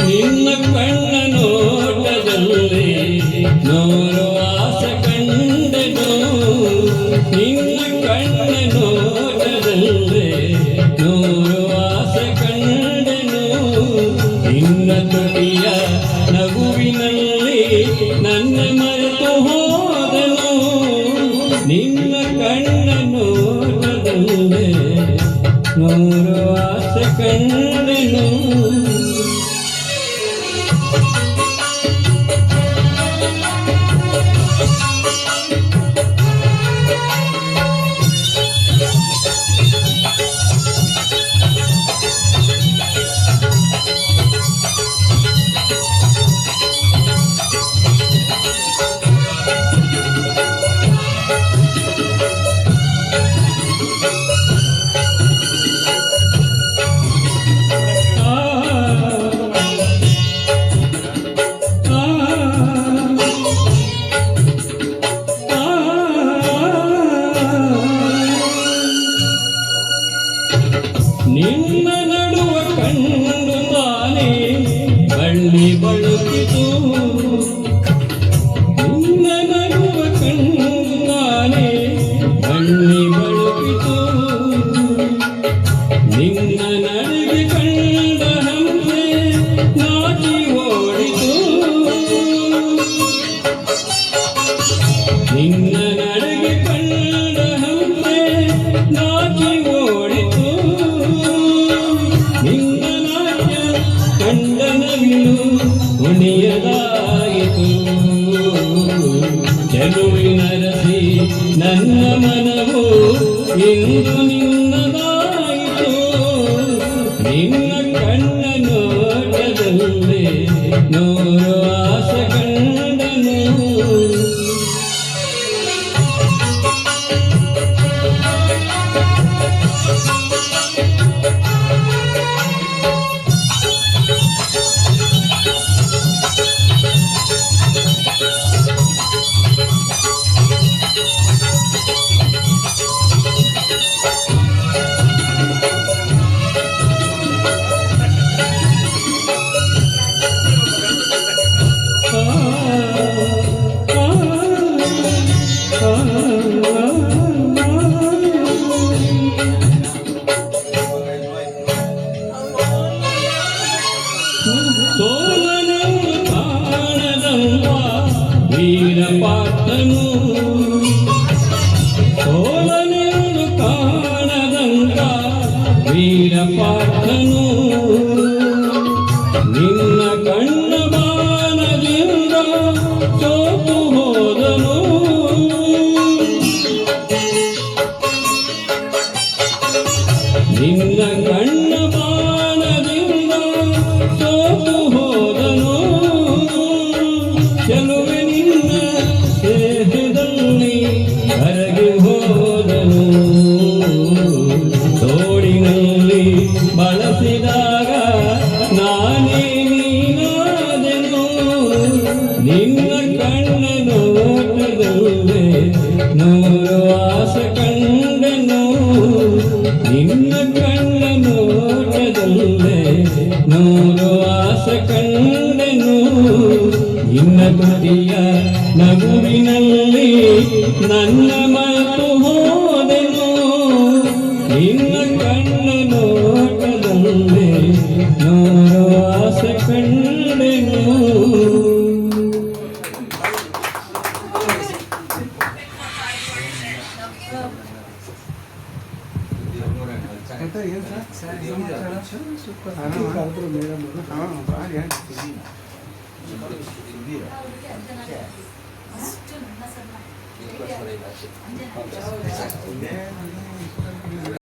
ನಿನ್ನ ಕಣ್ಣ ನೋಟದಲ್ಲಿ ನೂರು ಆಸೆ ಕಂಡೆನು, ನಿನ್ನ ಕಣ್ಣ ನೋಟದಲ್ಲಿ ನೂರು ಆಸೆ ಕಂಡೆನು, ನಿನ್ನ ತುಟಿಯ ನಗುವಿನಲ್ಲಿ ನನ್ನ ಮರೆತು ಹೋದನು, ನಿನ್ನ ಕಣ್ಣ ನೋಟದಲ್ಲಿ ನೂರು ಆಸೆ ಕಂಡೆನು. ನಿನ್ನ ನಡುವ ಕಂಡು ತಾನೇ ಬಳ್ಳಿ ಬಳುಕಿತು, ನಿನ್ನ ನಡುವ ಕಂಡು ತಾನೇ ಬಳ್ಳಿ ಬಳುಕಿತು, ನಿನ್ನ ನಡುವೆ ಕಂಡ ಹಂಸೆ ನಾಚಿ ಓಡಿತು, ನಿನ್ನ ನಡುವೆ ಕಂಡ ಹಂಸೆ ನಾಚಿ ಓಡಿತು, ನಿನ್ನ ನಾಟ್ಯ ಕಂಡ ನವಿಲು ಕುಣಿಯದಾಯಿತು, ಚೆಲುವಿನರಸಿ ನನ್ನ ಮನವು ಇಂದು ನಿನ್ನದಾಯಿತು, ನಿನ್ನ ಕಣ್ಣ ನೋಟದಲ್ಲಿ ನೂರು ಆಸೆ ಕಂಡನು. ಸೋಲನನ್ನು ಕಾಣದಂತ ವೀರಪಾರ್ಥನು, ಸೋಲನನ್ನು ಕಾಣದಂತ ವೀರಪಾರ್ಥನು, ನಿನ್ನ ಕಣ್ಣ ಬಾಣದಿಂದ ಸೋತು ಹೋದನು, ನಿನ್ನ ಕಣ್ಣ ಬಾಣದಿಂದ ಸೋತು ಹೋದನು, ಚೆಲುವೆ ನಿನ್ನ ದೇಹದಲ್ಲಿ ಕರಗಿ ಹೋದನು, ತೋಳಿನಲ್ಲಿ ಬಳಸಿದಾಗ ನಾನೇ ನೀನಾದೆನು, ನಿನ್ನ ಕಣ್ಣ ನೋಟದಲ್ಲೇ ನೂರು ಆಸೆ ಕಂಡನು, ನಿನ್ನ ಕಣ್ಣ ನೋಟದಲ್ಲೇ ನೂರು ಆಸೆ ಕಂಡನು, ನಿನ್ನ ತುಟಿಯ ನಗುವಿನಲ್ಲಿ ನನ್ನ ಮರೆತು ಹೋದೆನು, ನಿನ್ನ ಕಣ್ಣ ನೋಟದಲ್ಲೇ ನೂರು ಆಸೆ ಕಂಡೆನು. ಇದಕ್ಕೋಸ್ಕರ ಇಲ್ಲ ಅಷ್ಟೇ.